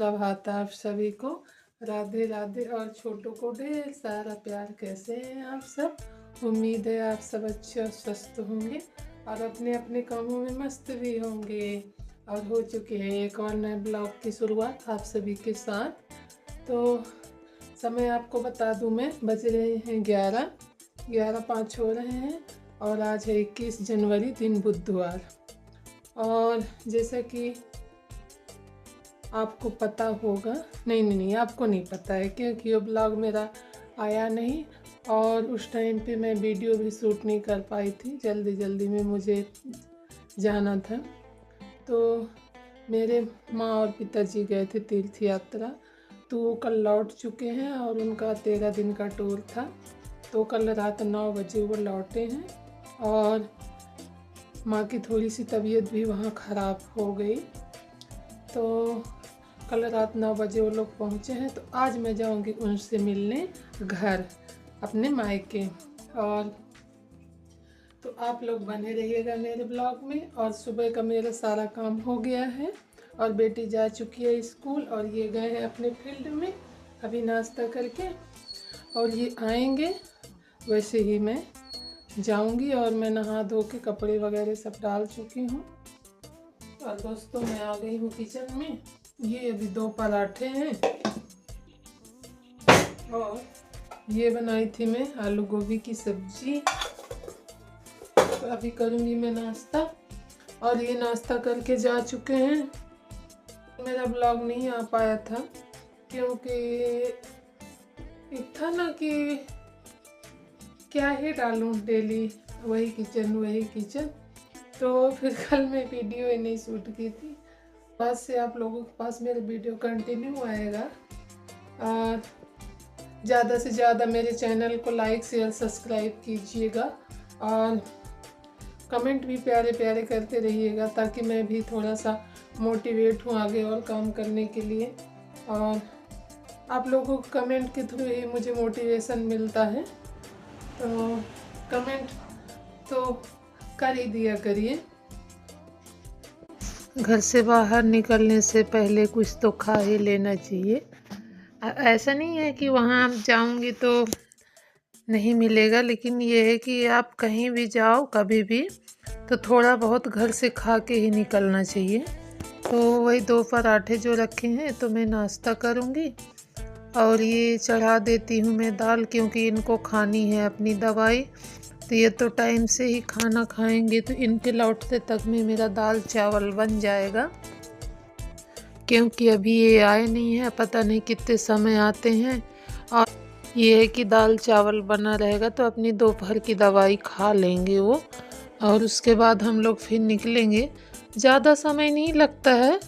सुप्रभात आप सभी को। राधे राधे और छोटों को ढेर सारा प्यार। कैसे हैं आप सब? उम्मीद है आप सब अच्छे और स्वस्थ होंगे और अपने अपने कामों में मस्त भी होंगे। और हो चुके हैं एक और नए ब्लॉग की शुरुआत आप सभी के साथ। तो समय आपको बता दूं, मैं बज रहे हैं 11:05 हो रहे हैं और आज है 21 जनवरी दिन बुधवार। और जैसा कि आपको पता होगा, नहीं आपको नहीं पता है क्योंकि वो ब्लॉग मेरा आया नहीं और उस टाइम पे मैं वीडियो भी शूट नहीं कर पाई थी। जल्दी में मुझे जाना था। तो मेरे माँ और पिताजी गए थे तीर्थ यात्रा, तो वो कल लौट चुके हैं और उनका 13 दिन का टूर था। तो कल रात 9 बजे वो लौटे हैं और माँ की थोड़ी सी तबीयत भी वहाँ ख़राब हो गई। तो कल रात 9 बजे वो लोग पहुँचे हैं। तो आज मैं जाऊँगी उनसे मिलने घर, अपने मायके। और तो आप लोग बने रहिएगा मेरे ब्लॉग में। और सुबह का मेरा सारा काम हो गया है और बेटी जा चुकी है स्कूल और ये गए हैं अपने फील्ड में अभी नाश्ता करके। और ये आएंगे वैसे ही मैं जाऊंगी। और मैं नहा धो के कपड़े वगैरह सब डाल चुकी हूँ। और दोस्तों मैं आ गई हूँ किचन में। ये अभी 2 पराठे हैं और ये बनाई थी मैं आलू गोभी की सब्जी। तो अभी करूँगी मैं नाश्ता। और ये नाश्ता करके जा चुके हैं। मेरा ब्लॉग नहीं आ पाया था क्योंकि एक था ना कि क्या ही डालूं, डेली वही किचन। तो फिर कल मैं वीडियो ही नहीं शूट की थी। बाद से आप लोगों के पास मेरा वीडियो कंटिन्यू आएगा। और ज़्यादा से ज़्यादा मेरे चैनल को लाइक शेयर सब्सक्राइब कीजिएगा और कमेंट भी प्यारे प्यारे करते रहिएगा ताकि मैं भी थोड़ा सा मोटिवेट हूँ आगे और काम करने के लिए। और आप लोगों को कमेंट के थ्रू ही मुझे मोटिवेशन मिलता है। तो कमेंट तो कर ही दिया करिए। घर से बाहर निकलने से पहले कुछ तो खा ही लेना चाहिए। ऐसा नहीं है कि वहाँ आप जाऊँगी तो नहीं मिलेगा, लेकिन ये है कि आप कहीं भी जाओ कभी भी तो थोड़ा बहुत घर से खा के ही निकलना चाहिए। तो वही 2 पराठे जो रखे हैं तो मैं नाश्ता करूँगी। और ये चढ़ा देती हूँ मैं दाल, क्योंकि इनको खानी है अपनी दवाई। तो ये तो टाइम से ही खाना खाएंगे तो इनके लौटते तक में मेरा दाल चावल बन जाएगा। क्योंकि अभी ये आए नहीं है, पता नहीं कितने समय आते हैं। और ये है कि दाल चावल बना रहेगा तो अपनी दोपहर की दवाई खा लेंगे वो। और उसके बाद हम लोग फिर निकलेंगे। ज़्यादा समय नहीं लगता है,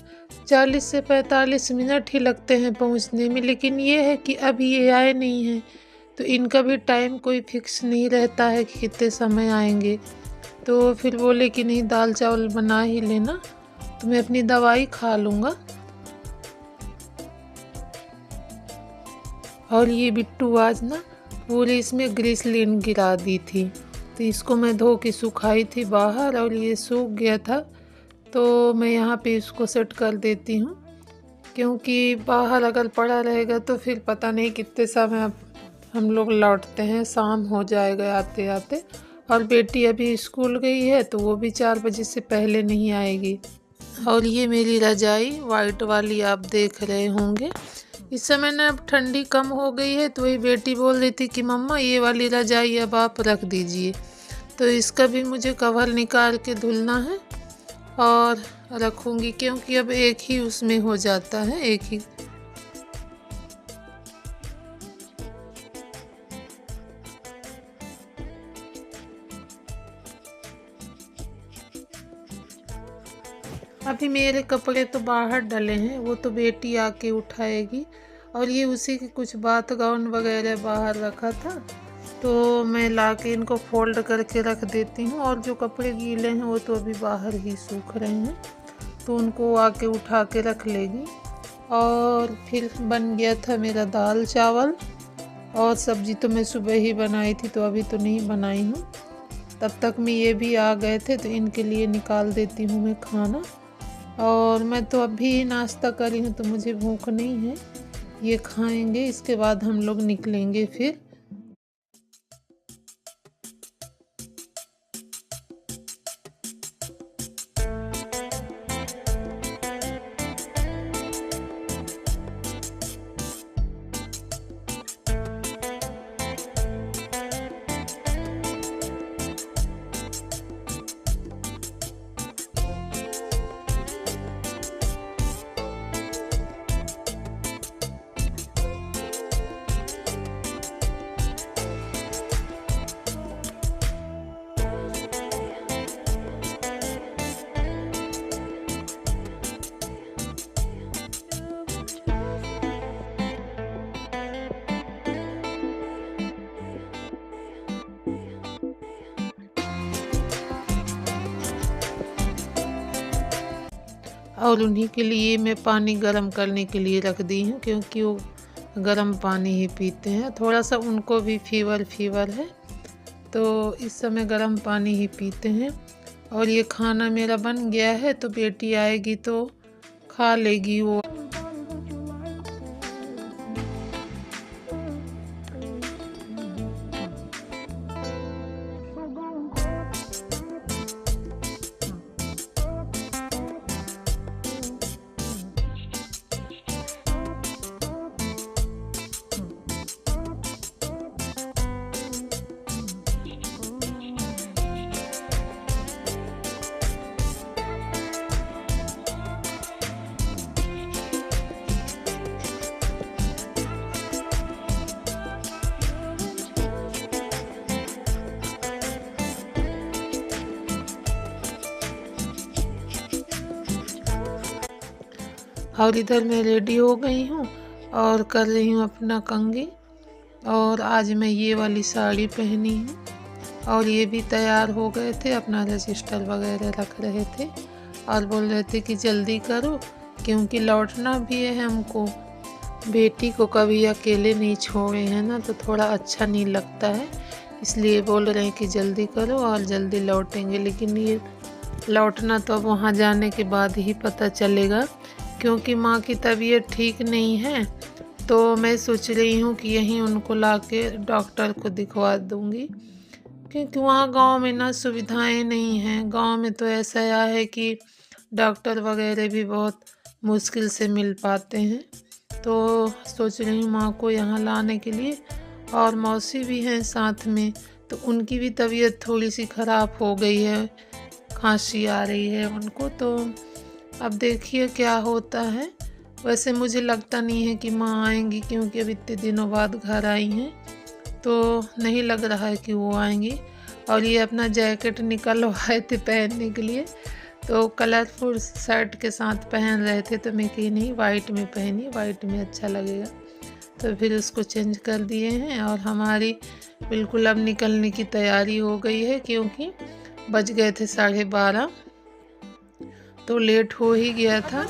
40 से 45 मिनट ही लगते हैं पहुंचने में। लेकिन ये है कि अभी ये आए नहीं हैं तो इनका भी टाइम कोई फिक्स नहीं रहता है कि कितने समय आएंगे। तो फिर बोले कि नहीं दाल चावल बना ही लेना, तो मैं अपनी दवाई खा लूँगा। और ये बिट्टू आज ना पूरी इसमें ग्लिसरीन गिरा दी थी, तो इसको मैं धो के सुखाई थी बाहर और ये सूख गया था। तो मैं यहाँ पे इसको सेट कर देती हूँ, क्योंकि बाहर अगर पड़ा रहेगा तो फिर पता नहीं कितने समय हम लोग लौटते हैं, शाम हो जाएगा आते आते। और बेटी अभी स्कूल गई है तो वो भी 4 बजे से पहले नहीं आएगी। और ये मेरी रजाई वाइट वाली आप देख रहे होंगे। इस समय ना अब ठंडी कम हो गई है तो वही बेटी बोल रही थी कि मम्मा ये वाली रजाई अब आप रख दीजिए। तो इसका भी मुझे कवर निकाल के धुलना है और रखूँगी, क्योंकि अब एक ही उसमें हो जाता है, एक ही। अभी मेरे कपड़े तो बाहर डले हैं, वो तो बेटी आके उठाएगी। और ये उसी की कुछ बात गाउन वगैरह बाहर रखा था तो मैं लाके इनको फोल्ड करके रख देती हूँ। और जो कपड़े गीले हैं वो तो अभी बाहर ही सूख रहे हैं, तो उनको आके उठा के रख लेगी। और फिर बन गया था मेरा दाल चावल। और सब्जी तो मैं सुबह ही बनाई थी तो अभी तो नहीं बनाई हूँ। तब तक में ये भी आ गए थे तो इनके लिए निकाल देती हूँ मैं खाना। और मैं तो अभी नाश्ता करी हूँ तो मुझे भूख नहीं है। ये खाएंगे, इसके बाद हम लोग निकलेंगे फिर। और उन्हीं के लिए मैं पानी गर्म करने के लिए रख दी हूँ, क्योंकि वो गर्म पानी ही पीते हैं। थोड़ा सा उनको भी फीवर है, तो इस समय गर्म पानी ही पीते हैं। और ये खाना मेरा बन गया है, तो बेटी आएगी तो खा लेगी वो। और इधर मैं रेडी हो गई हूँ और कर रही हूँ अपना कंघी। और आज मैं ये वाली साड़ी पहनी हूँ। और ये भी तैयार हो गए थे, अपना रजिस्टर वगैरह रख रहे थे और बोल रहे थे कि जल्दी करो, क्योंकि लौटना भी है हमको। बेटी को कभी अकेले नहीं छोड़े हैं ना, तो थोड़ा अच्छा नहीं लगता है, इसलिए बोल रहे हैं कि जल्दी करो और जल्दी लौटेंगे। लेकिन ये लौटना तो अब वहाँ जाने के बाद ही पता चलेगा, क्योंकि माँ की तबीयत ठीक नहीं है। तो मैं सोच रही हूँ कि यहीं उनको लाके डॉक्टर को दिखवा दूँगी, क्योंकि वहाँ गांव में ना सुविधाएं नहीं हैं। गांव में तो ऐसा है कि डॉक्टर वगैरह भी बहुत मुश्किल से मिल पाते हैं। तो सोच रही हूँ माँ को यहाँ लाने के लिए। और मौसी भी हैं साथ में, तो उनकी भी तबीयत थोड़ी सी ख़राब हो गई है, खांसी आ रही है उनको। तो अब देखिए क्या होता है। वैसे मुझे लगता नहीं है कि माँ आएंगी, क्योंकि अब इतने दिनों बाद घर आई हैं, तो नहीं लग रहा है कि वो आएंगी। और ये अपना जैकेट निकलवाए थे पहनने के लिए, तो कलरफुल शर्ट के साथ पहन रहे थे, तो मैं कही नहीं वाइट में पहनी, वाइट में अच्छा लगेगा। तो फिर उसको चेंज कर दिए हैं और हमारी बिल्कुल अब निकलने की तैयारी हो गई है, क्योंकि बज गए थे 12:30, तो लेट हो ही गया था।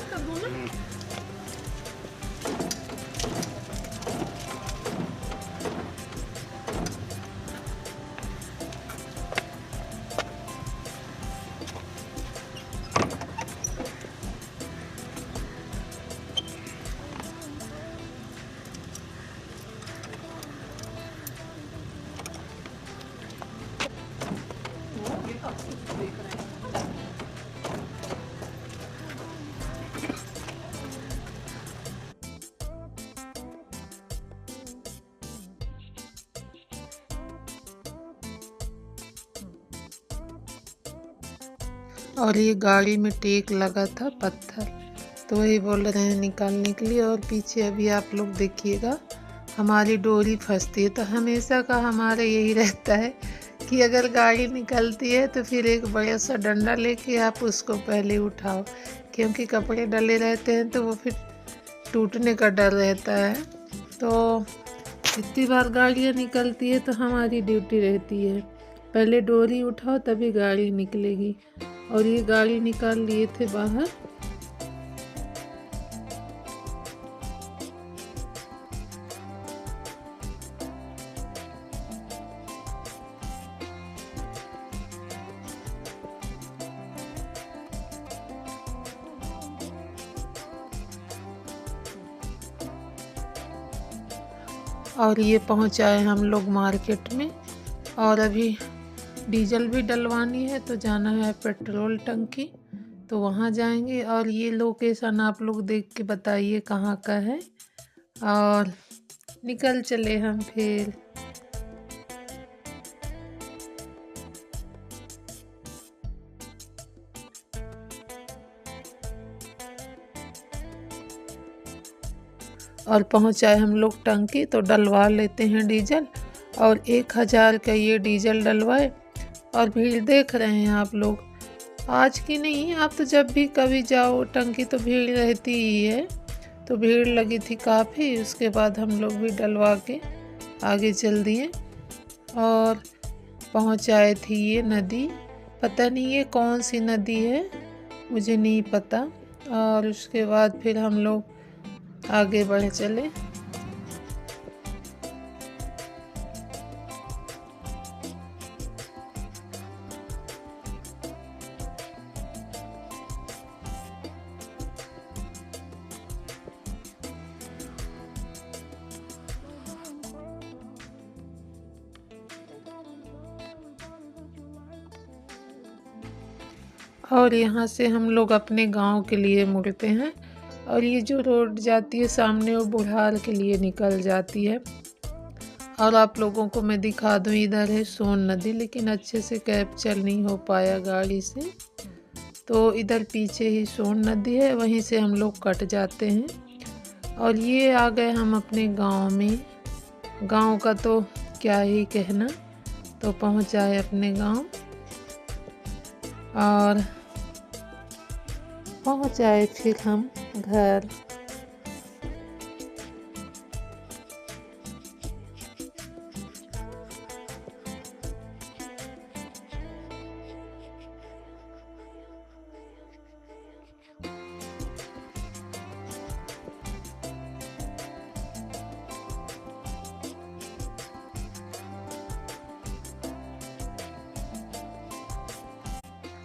और ये गाड़ी में टेक लगा था पत्थर, तो वही बोल रहे हैं निकालने के लिए। और पीछे अभी आप लोग देखिएगा हमारी डोरी फंसती है। तो हमेशा का हमारा यही रहता है कि अगर गाड़ी निकलती है तो फिर एक बड़ा सा डंडा लेके आप उसको पहले उठाओ, क्योंकि कपड़े डले रहते हैं तो वो फिर टूटने का डर रहता है। तो जितनी बार गाड़ियाँ निकलती है तो हमारी ड्यूटी रहती है, पहले डोरी उठाओ तभी गाड़ी निकलेगी। और ये गाड़ी निकाल लिए थे बाहर। और ये पहुँचाए हम लोग मार्केट में। और अभी डीजल भी डलवानी है तो जाना है पेट्रोल टंकी, तो वहाँ जाएंगे। और ये लोकेशन आप लोग देख के बताइए कहाँ का है, और निकल चले हम फिर। और पहुँचाए हम लोग टंकी, तो डलवा लेते हैं डीजल। और 1000 का ये डीजल डलवाए। और भीड़ देख रहे हैं आप लोग, आज की नहीं, आप तो जब भी कभी जाओ टंकी तो भीड़ रहती ही है। तो भीड़ लगी थी काफ़ी। उसके बाद हम लोग भी डलवा के आगे चल दिए और पहुँच आए थी ये नदी। पता नहीं ये कौन सी नदी है, मुझे नहीं पता। और उसके बाद फिर हम लोग आगे बढ़ चले। और यहाँ से हम लोग अपने गांव के लिए मुड़ते हैं। और ये जो रोड जाती है सामने वो बुढ़ार के लिए निकल जाती है। और आप लोगों को मैं दिखा दूँ, इधर है सोन नदी, लेकिन अच्छे से कैप्चर नहीं हो पाया गाड़ी से। तो इधर पीछे ही सोन नदी है, वहीं से हम लोग कट जाते हैं। और ये आ गए हम अपने गांव में। गांव का तो क्या ही कहना। तो पहुँच आए अपने गांव और पहुँच आए फिर हम घर।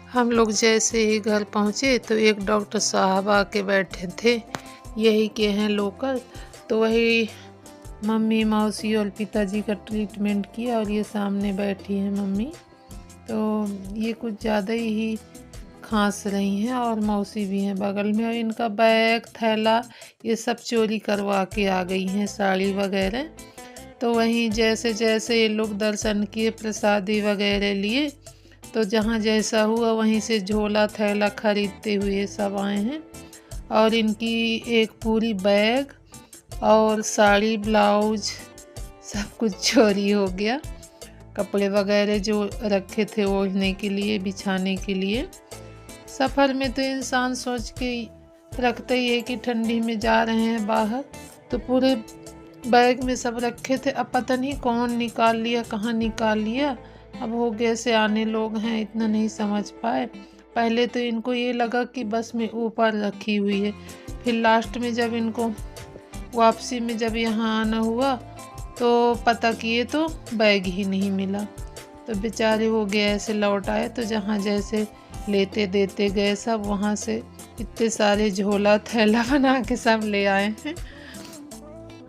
हम लोग जैसे ही घर पहुँचे तो एक डॉक्टर साहब आके बैठे थे, यही के हैं लोकल। तो वही मम्मी मौसी और पिताजी का ट्रीटमेंट किया। और ये सामने बैठी हैं मम्मी, तो ये कुछ ज़्यादा ही खांस रही हैं। और मौसी भी हैं बगल में। और इनका बैग थैला ये सब चोरी करवा के आ गई हैं, साड़ी वगैरह। तो वहीं जैसे जैसे ये लोग दर्शन किए, प्रसादी वगैरह लिए, तो जहाँ जैसा हुआ वहीं से झोला थैला खरीदते हुए सब आए हैं। और इनकी एक पूरी बैग और साड़ी ब्लाउज सब कुछ चोरी हो गया। कपड़े वगैरह जो रखे थे ओढ़ने के लिए, बिछाने के लिए। सफ़र में तो इंसान सोच के रखता ही है कि ठंडी में जा रहे हैं बाहर, तो पूरे बैग में सब रखे थे। अब पता नहीं कौन निकाल लिया, कहाँ निकाल लिया। अब हो गए से आने लोग हैं, इतना नहीं समझ पाए। पहले तो इनको ये लगा कि बस में ऊपर रखी हुई है। फिर लास्ट में जब इनको वापसी में जब यहाँ आना हुआ तो पता किए तो बैग ही नहीं मिला। तो बेचारे वो गए से लौट आए। तो जहाँ जैसे लेते देते गए सब, वहाँ से इतने सारे झोला थैला बना के सब ले आए हैं।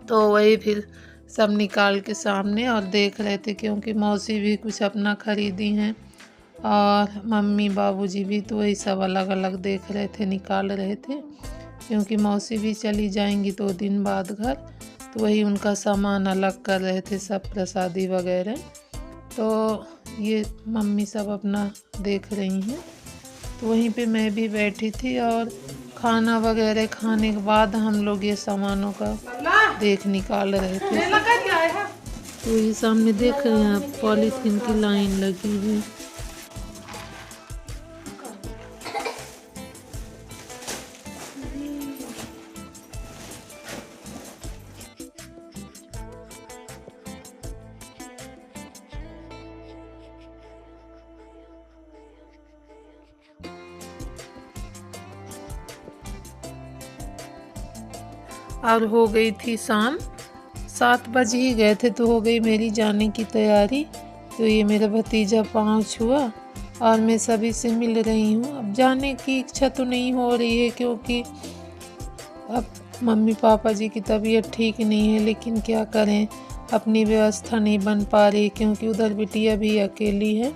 तो वही फिर सब निकाल के सामने और देख रहे थे, क्योंकि मौसी भी कुछ अपना ख़रीदी हैं और मम्मी बाबूजी भी। तो वही सब अलग अलग देख रहे थे, निकाल रहे थे, क्योंकि मौसी भी चली जाएंगी 2 दिन बाद घर। तो वही उनका सामान अलग कर रहे थे, सब प्रसादी वगैरह। तो ये मम्मी सब अपना देख रही हैं। तो वहीं पे मैं भी बैठी थी और खाना वगैरह खाने के बाद हम लोग ये सामानों का देख निकाल रहे थे। तो ये सामने देख रहे हैं आप, पॉलीथीन की लाइन लगी है। और हो गई थी शाम, 7 बज ही गए थे। तो हो गई मेरी जाने की तैयारी। तो ये मेरा भतीजा पाँव छुआ और मैं सभी से मिल रही हूँ। अब जाने की इच्छा तो नहीं हो रही है, क्योंकि अब मम्मी पापा जी की तबीयत ठीक नहीं है, लेकिन क्या करें, अपनी व्यवस्था नहीं बन पा रही क्योंकि उधर बिटिया भी अकेली है।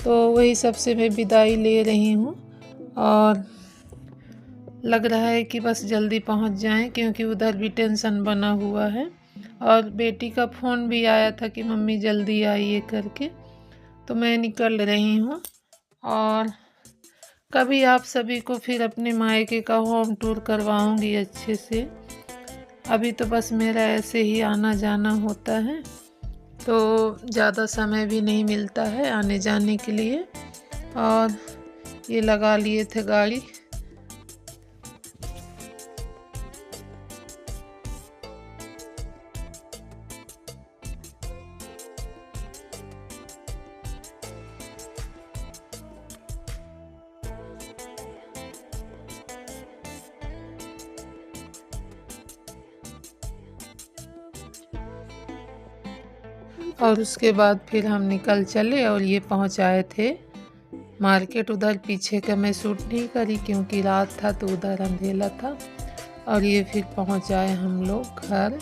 तो वही सबसे मैं विदाई ले रही हूँ और लग रहा है कि बस जल्दी पहुँच जाएं क्योंकि उधर भी टेंशन बना हुआ है। और बेटी का फ़ोन भी आया था कि मम्मी जल्दी आइए करके, तो मैं निकल रही हूँ। और कभी आप सभी को फिर अपने मायके का होम टूर करवाऊँगी अच्छे से। अभी तो बस मेरा ऐसे ही आना जाना होता है, तो ज़्यादा समय भी नहीं मिलता है आने जाने के लिए। और ये लगा लिए थे गाड़ी। और उसके बाद फिर हम निकल चले और ये पहुँच आए थे मार्केट। उधर पीछे का मैं शूट नहीं करी क्योंकि रात था तो उधर अंधेरा था। और ये फिर पहुँच आए हम लोग घर।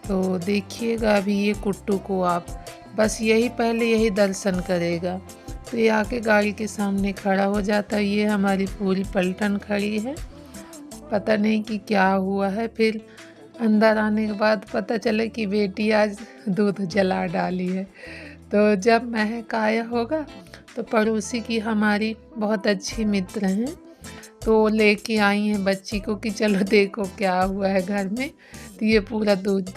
तो देखिएगा अभी ये कुट्टू को आप, बस यही पहले यही दर्शन करेगा तो ये आके गाड़ी के सामने खड़ा हो जाता है। ये हमारी पूरी पलटन खड़ी है, पता नहीं कि क्या हुआ है। फिर अंदर आने के बाद पता चला कि बेटी आज दूध जला डाली है। तो जब महक आया होगा तो पड़ोसी की हमारी बहुत अच्छी मित्र हैं, तो लेके आई हैं बच्ची को कि चलो देखो क्या हुआ है घर में। तो ये पूरा दूध